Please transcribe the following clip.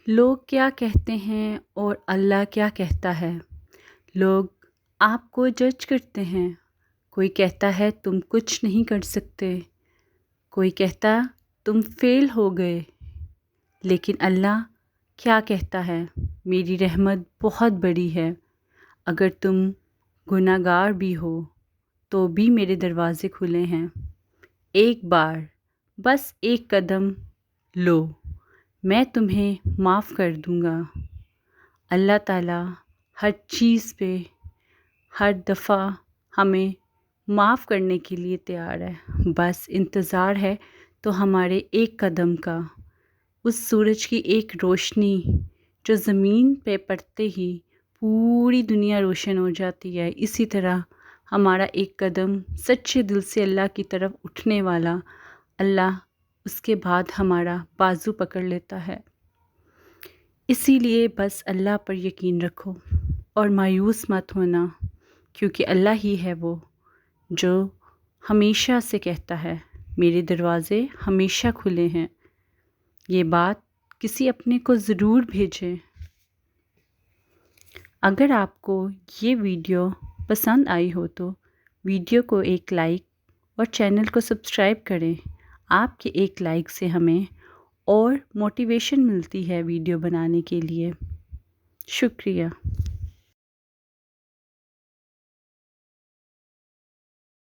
لوگ کیا کہتے ہیں اور اللہ کیا کہتا ہے؟ لوگ آپ کو جج کرتے ہیں۔ کوئی کہتا ہے تم کچھ نہیں کر سکتے، کوئی کہتا تم فیل ہو گئے، لیکن اللہ کیا کہتا ہے؟ میری رحمت بہت بڑی ہے، اگر تم گناہ گار بھی ہو تو بھی میرے دروازے کھلے ہیں۔ ایک بار، بس ایک قدم لو، میں تمہیں معاف کر دوں گا۔ اللہ تعالیٰ ہر چیز پہ ہر دفعہ ہمیں معاف کرنے کے لیے تیار ہے، بس انتظار ہے تو ہمارے ایک قدم کا۔ اس سورج کی ایک روشنی جو زمین پہ پڑتے ہی پوری دنیا روشن ہو جاتی ہے، اسی طرح ہمارا ایک قدم سچے دل سے اللہ کی طرف اٹھنے والا، اللہ اس کے بعد ہمارا بازو پکڑ لیتا ہے۔ اسی لیے بس اللہ پر یقین رکھو اور مایوس مت ہونا، کیونکہ اللہ ہی ہے وہ جو ہمیشہ سے کہتا ہے میرے دروازے ہمیشہ کھلے ہیں۔ یہ بات کسی اپنے کو ضرور بھیجیں۔ اگر آپ کو یہ ویڈیو پسند آئی ہو تو ویڈیو کو ایک لائک اور چینل کو سبسکرائب کریں۔ آپ کے ایک لائک سے ہمیں اور موٹیویشن ملتی ہے ویڈیو بنانے کے لیے۔ شکریہ۔